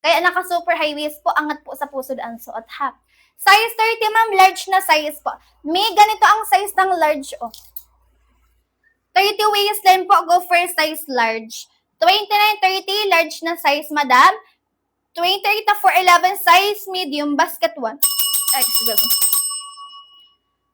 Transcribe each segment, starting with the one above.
Kaya naka-super high waist po, angat po sa puso ang suot ha. Size 30, ma'am, large na size po. May ganito ang size ng large, oh. 30 waistline po, go for size large. 29-30, large na size, madam. 20-4-11, size medium, basket 1. Ay, excuse me.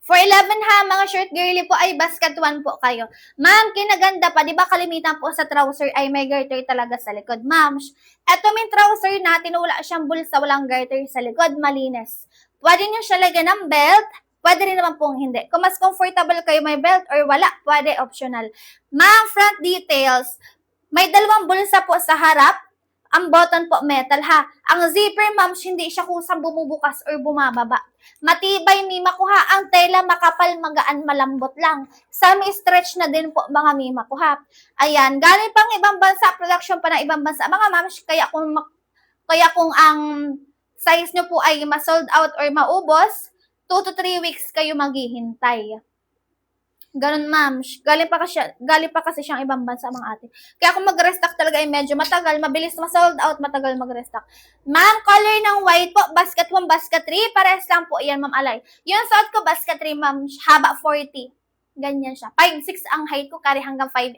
For 11 ha, mga short girly po ay basket 1 po kayo. Ma'am, kinaganda pa, di ba kalimitan po sa trouser ay may garter talaga sa likod. Ma'am, eto may trouser natin, wala siyang bulsa, walang garter sa likod, malinis. Pwede nyo siya lagyan ng belt, pwede rin naman pong hindi. Kung mas comfortable kayo may belt or wala, pwede optional. Ma'am, front details, may dalawang bulsa po sa harap, ang button po metal ha. Ang zipper, ma'am, hindi siya kusang bumubukas or bumababa. Matibay, may makuha ang tela, makapal, magaan, malambot lang. Semi-stretch na din po mga may makuha. Ayan, galing pang ibang bansa, production pa ng ibang bansa. Mga ma'am, kaya kung ang size nyo po ay ma-sold out or maubos, 2 to 3 weeks kayo maghihintay. Ganun, ma'am. Galing pa kasi siyang ibang bansa, mga ate. Kaya kung mag-restock talaga ay medyo matagal, mabilis ma-sold out, matagal mag-restock. Ma'am, color ng white po, basket 1, basket 3, pares lang po yan, ma'am, alay. Yung suot ko, basket 3, ma'am, haba 40. Ganyan siya. 5'6 ang height ko, carry hanggang 5'8.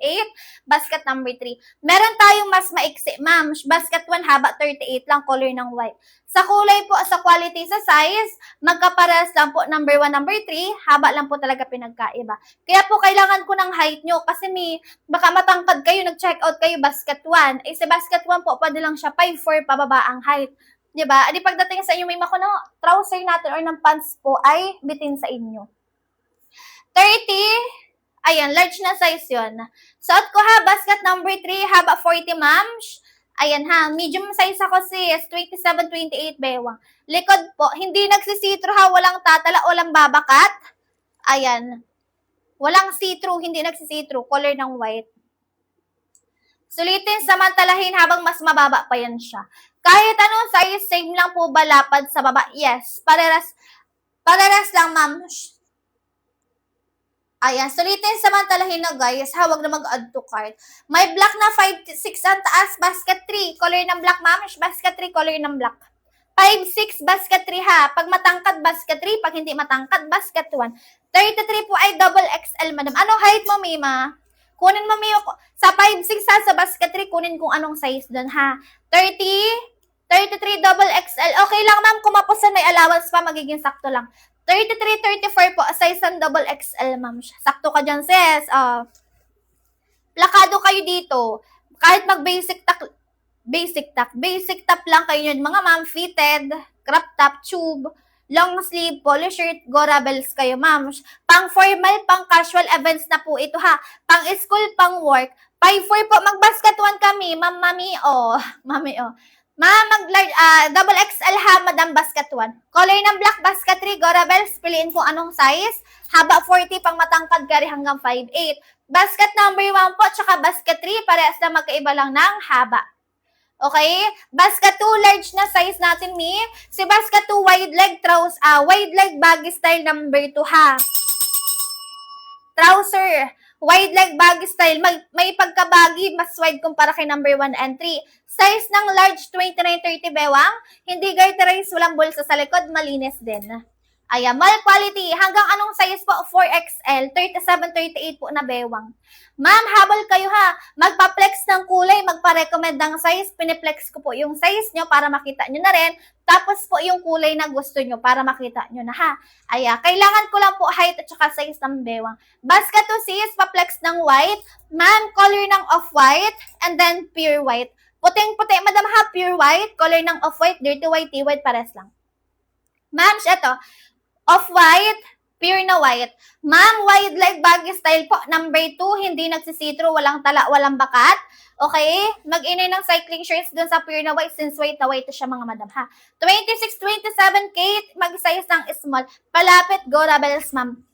Basket number 3. Meron tayong mas maiksi, ma'am. Basket 1, haba 38 lang, color ng white. Sa kulay po, sa quality, sa size, magkapares lang po number 1, number 3, haba lang po talaga pinagkaiba. Kaya po kailangan ko ng height nyo kasi baka matangkad kayo, nag-check out kayo basket 1. Eh sa basket 1 po, pwede lang siya 5'4 pababa ang height. Diba? Adi pagdating sa inyo, may trouser natin or ng pants po ay bitin sa inyo. 30, ayan, large na size yun. Suot ko ha, basket number 3, haba 40, ma'am. Ayan ha, medium size ako sis, 27-28 bewang. Likod po, hindi nagsisitro ha, walang tatala, walang babakat. Ayan, walang see-through, hindi nagsisitro, color ng white. Sulitin, samantalahin habang mas mababa pa yan siya. Kahit anong size, same lang po ba lapad sa baba? Yes, pareras lang, ma'am. Ayan, sulitin, samantalahin na guys, hawag na mag-add to cart. May black na 5'6 ang taas, basket 3, color ng black, ma'am. Basket 3, color ng black. 5'6 basket 3 ha. Pag matangkad, basket 3. Pag hindi matangkad, basket 1. 33 po ay double XL, madam. Anong height mo, Mima? Kunin mo, Mima. Sa 5'6 ha, sa basket 3, kunin kung anong size doon ha. 33 double XL. Okay lang, ma'am. Kung mapusan may allowance pa, magiging sakto lang. 33-34 po, size ng double XL, ma'am. Sakto ka dyan, sis. Plakado kayo dito. Kahit mag-basic top lang kayo yun. Mga ma'am, fitted, crop top, tube, long sleeve, polo shirt, Gora bells kayo, ma'am. Pang formal, pang casual events na po ito, ha. Pang school, pang work. 5'4 po, mag-basket 1 kami, ma'am, mami, mami, Ma'am, double XL ha, madam, basket 1. Color ng black, basket 3, Gora bells, piliin kung anong size. Haba 40, pang matangkad, carry hanggang 5'8. Basket number 1 po, tsaka basket 3, parehas na magkaiba lang ng haba. Okay? Basket 2, large na size natin, Mi. Si basket 2, wide leg baggy style number 2 ha. Trouser, wide leg baggy style. May pagka-baggy, mas wide kumpara kay number 1 and 3. Size ng large, 29-30 bewang. Hindi garterize, walang bulsa sa likod, malinis din. Ayan, mall quality. Hanggang anong size po? 4XL, 37-38 po na bewang. Ma'am, habol kayo ha. Magpa-flex ng kulay, magpa-recommend ng size. Piniplex ko po yung size nyo para makita nyo na rin. Tapos po yung kulay na gusto nyo para makita nyo na ha. Ayan, kailangan ko lang po height at saka size ng bewang. Basket to sis, pa-flex ng white. Ma'am, color ng off-white and then pure white. Puting-puti, madam ha, pure white. Color ng off-white, dirty white, white, pares lang. Ma'am, ito. Off-white, pure na white. Ma'am, wide leg baggy style po. Number 2, hindi nagsisitro, walang tala, walang bakat. Okay? Mag-inay ng cycling shirts dun sa pure na white since white na white siya, mga madam ha. 26-27 Kate, mag-size ng small. Palapit, Gora bells, ma'am.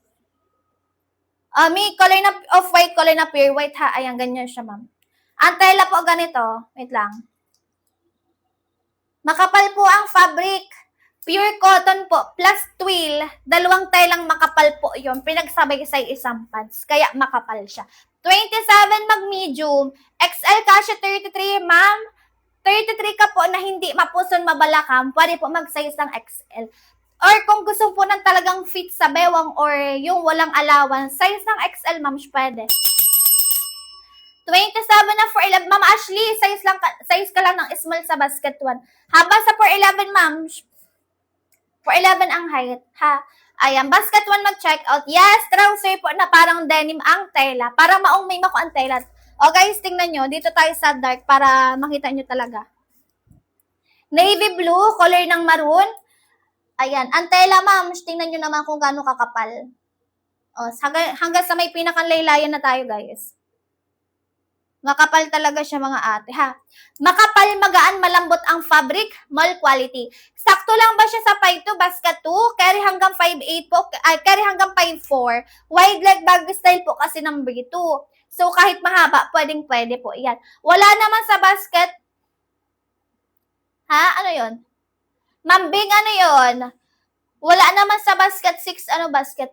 May color na off-white, color na pure white ha. Ayan, ganyan siya, ma'am. Ang tela po ganito. Wait lang. Makapal po ang fabric. Pure cotton po, plus twill. Dalawang telang makapal po yun. Pinagsabay sa isang pants. Kaya makapal siya. 27 mag-medium. XL kasya 33, ma'am. 33 ka po na hindi mapuson mabalakam, pwede po mag-size ng XL. Or kung gusto po ng talagang fit sa bewang or yung walang allowance, size ng XL, ma'am, pwede. 27 na 411. Ma'am Ashley, size ka lang ng small sa basket 1. Haba sa 411, ma'am. 411 ang height, ha? Ayan, basket 1 mag-check out. Yes, trouser po na parang denim ang tela. Parang maong may mako ang tela. O guys, tingnan nyo. Dito tayo sa dark para makita nyo talaga. Navy blue, color ng maroon. Ayan, ang tela, ma'am. Tingnan nyo naman kung gaano kakapal. O, hanggang sa may pinakalaylayan na tayo, guys. Makapal talaga siya, mga ate, ha? Makapal, magaan, malambot ang fabric, mall quality. Sakto lang ba siya sa 5'2", basket 2? Carry hanggang 5'8 po, carry hanggang 5'4. Wide leg bag style po kasi number 2. So, kahit mahaba, pwede po. Yan. Wala naman sa basket. Ha? Ano yon? Mambing, ano yon? Wala naman sa basket 6. Ano basket?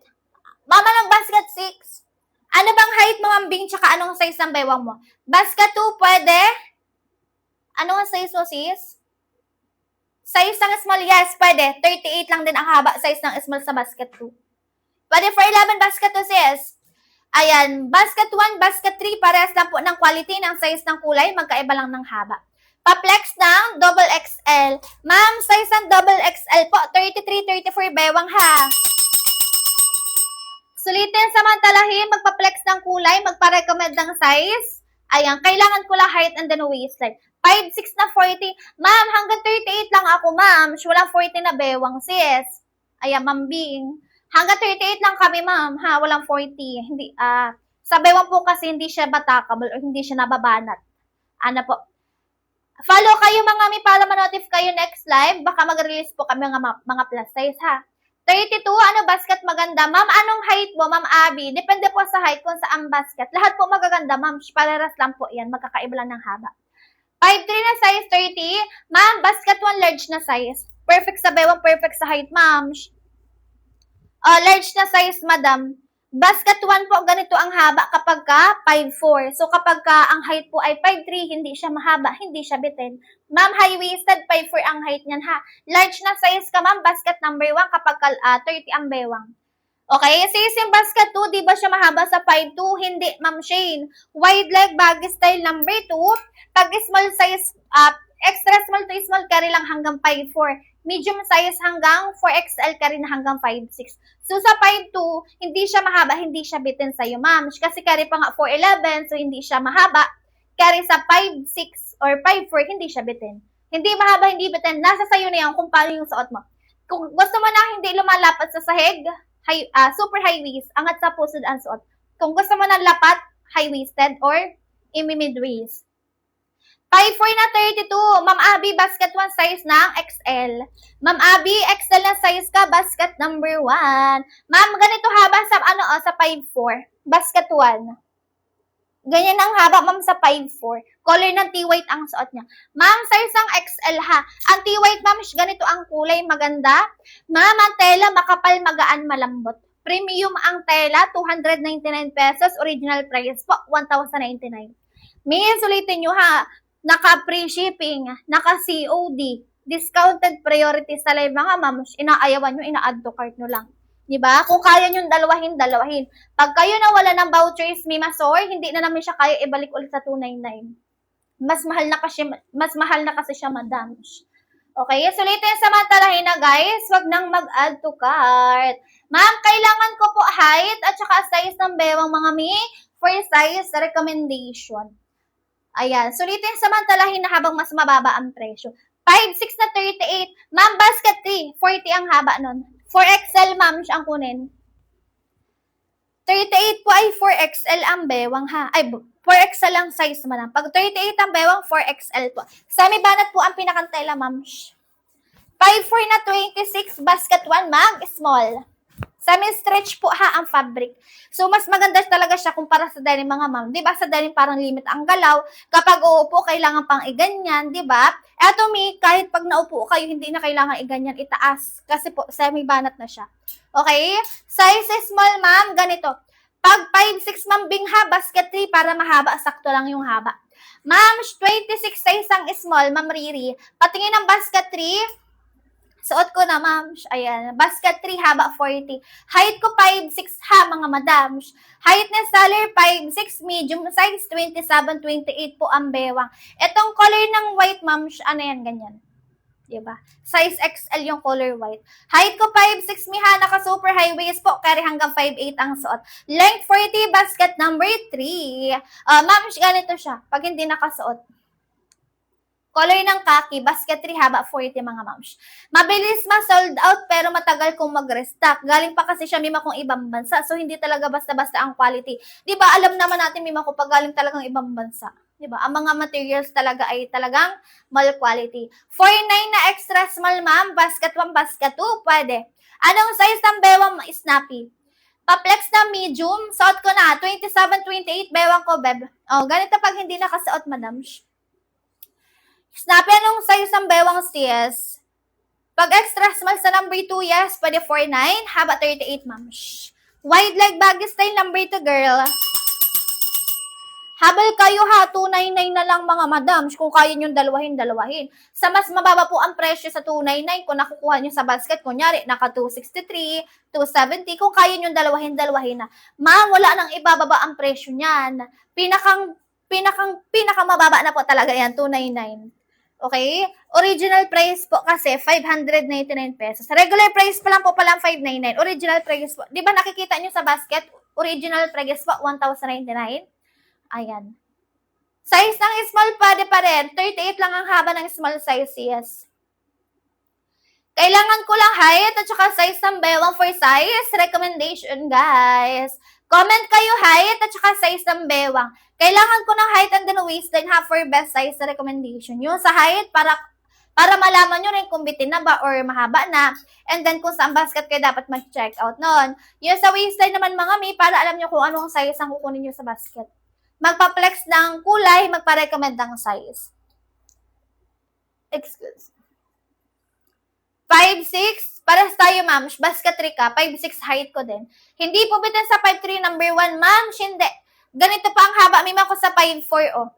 Mama ng basket 6. Ano bang height mo, mambing, tsaka anong size ng bewang mo? Basket 2, pwede? Ano ang size mo, sis? Size ng small, yes, pwede. 38 lang din ang haba size ng small sa basket 2. Pwede for 11 basket 2, sis. Ayan, basket 1, basket 3, parehas lang po ng quality, ng size ng kulay, magkaiba lang ng haba. Pa-flex ng double XL. Ma'am, size ng double XL po, 33, 34 bewang, ha? Sulitin, samantalahin, magpa-flex ng kulay, magpa-recommend ng size. Ayan, kailangan ko lang height and then waistline. 5'6 na 40. Ma'am, hanggang 38 lang ako, ma'am. Walang 40 na bewang, sis. Ayan, mambing. Hanggang 38 lang kami, ma'am. Ha, walang 40. Hindi, sa bewang po kasi hindi siya batakable o hindi siya nababanat. Ano po? Follow kayo, mga mi, para ma-notify kayo next live. Baka mag-release po kami mga plus size, ha? 32, ano basket maganda? Ma'am, anong height mo, Ma'am Abby? Depende po sa height kung saan basket. Lahat po magaganda, ma'am. Parehas lang po yan. Magkakaiba lang ng haba. 5'3 na size, 30. Ma'am, basket 1 large na size. Perfect sa bewang, perfect sa height, ma'am. Large na size, madam. Basket 1 po, ganito ang haba kapag ka 5'4. So, kapag ka ang height po ay 5'3, hindi siya mahaba, hindi siya bitin. Ma'am, high-waisted, 5'4 ang height niyan, ha? Large na size ka, ma'am, basket number 1 kapag 30 ang bewang. Okay, sis, yung basket 2, di ba siya mahaba sa 5'2? Hindi, ma'am Shane. Wide leg, baggy style number 2. Pag small size, extra small to small, carry lang hanggang 5'4. Medium size hanggang 4XL, carry na hanggang 5'6. So, sa 5'2, hindi siya mahaba, hindi siya bitin sa'yo, ma'am. Kasi carry pa nga 4'11, so hindi siya mahaba. Carry sa 5'6 or 5'4, hindi siya bitin. Hindi mahaba, hindi bitin. Nasa sa'yo na yan kung paano yung suot mo. Kung gusto mo na hindi lumalapat sa sahig, super high waist, angat sa pusod ang suot. Kung gusto mo na lapat, high-waisted or mid-waist. 5'4 na 32. Ma'am Abby, basket 1 size ng XL. Ma'am Abby, XL na size ka, basket number 1. Ma'am, ganito haba sa sa 5'4. Basket 1. Ganyan ang haba, ma'am, sa 5'4. Color ng T-white ang suot niya. Ma'am, size ng XL, ha. Ang T-white, ma'am, ganito ang kulay, maganda. Ma'am, ang tela, makapal, magaan, malambot. Premium ang tela, 299 pesos. Original price po, 1,099. May sulitin nyo, ha. Naka-free shipping, naka-COD, discounted priority sa live, mga ma'am. Inaayawan nyo, ina-add to cart nyo lang. Diba? Kung kaya nyo dalawahin. Pag kayo nawala ng vouchers, Mimasor, hindi na namin siya kaya ibalik ulit sa 299. Mas mahal na kasi siya, madam. Okay, so ulitin samantalahin na, guys. Wag nang mag-add to cart. Ma'am, kailangan ko po height at saka size ng bewang, mga mi, for size recommendation. Ayan, sulitin samantalahin na habang mas mababa ang presyo. 5'6 na 38. Ma'am, basket 3. 40 ang haba nun. 4XL, ma'am, siya ang kunin. 38 po ay 4XL ang bewang, ha. Ay, 4XL ang size, madam. Pag 38 ang bewang, 4XL po. Semi-banat po ang pinakantela, ma'am. 5'4 na 26. Basket 1, mag, small. Semi-stretch po, ha, ang fabric. So, mas maganda talaga siya kumpara sa denim, mga ma'am. Diba, sa denim parang limit ang galaw. Kapag uupo, kailangan pang iganyan, diba? Eto, mi, kahit pag naupo kayo, hindi na kailangan iganyan, itaas. Kasi po, semi-banat na siya. Okay? Size small, ma'am, ganito. Pag 5'6", ma'am, bingha, basket 3, para mahaba, sakto lang yung haba. Ma'am, 26 size ang small, Ma'am Riri. Patingin ng basket 3. Suot ko na, ma'am. Ayan. Basket 3, haba 40. Height ko 5'6", ha, mga madam. Height ng seller, 5'6", medium size, 27, 28 po ang bewang. Itong color ng white, ma'am, ano yan, ganyan. Diba? Size XL yung color white. Height ko 5'6", miha, naka super high waist po, carry hanggang 5'8 ang suot. Length 40, basket number 3. Ma'am, ganito siya, pag hindi nakasuot. Color ng khaki, basket 3, haba 40 mga moms. Mabilis ma-sold out pero matagal kong mag-restock. Galing pa kasi siya, mima kong ibang bansa. So, hindi talaga basta-basta ang quality. Di ba alam naman natin, mima ko, pag galing talagang ibang bansa. Di ba? Ang mga materials talaga ay talagang mal quality. 4'9" na extra small, ma'am. Basket 1, basket 2, pwede. Anong size ng bewang snappy? Pa-flex na medium, suot ko na. 27, 28, bewang ko, beb. Oh, ganito pag hindi nakasuot, madam. Snappy, anong size ng bewang CS? Pag extra small sa number 2, yes, pwede 4'9", haba 38, ma'am. Wide leg baggy style number 2, girl. Habal kayo ha, 299 na lang mga madam. Kung kaya nyo dalawahin. Sa mas mababa po ang presyo sa 299 kung nakukuha nyo sa basket. Kunyari, naka 263, 270. Kung kaya nyo dalawahin na. Ma'am, wala nang ibababa ang presyo niyan. Pinakamababa na po talaga yan, 299. Okay? Original price po kasi 599 pesos. Regular price pa lang po palang 599. Original price po. Di ba nakikita nyo sa basket? Original price po 1,099. Ayan. Size ng small pwede pa rin. 38 lang ang haba ng small size, yes. Kailangan ko lang height at saka size ng bewang for size recommendation, guys. Comment kayo height at saka size ng bewang. Kailangan ko ng height and then waistline ha for best size recommendation. Yung sa height para malaman nyo rin kung bitin na ba or mahaba na. And then kung saan basket kayo dapat mag-check out nun. Yung sa waistline naman mga mi, para alam nyo kung anong size ang kukunin nyo sa basket. Magpa-flex ng kulay, magpa-recommend ng size. Excuse. 5'6", pares tayo, ma'am. Basket 3 ka, 5'6" height ko din. Hindi po bitin sa 5'3", number 1, ma'am. Hindi. Ganito pa ang haba. May ko sa 5'4", oh.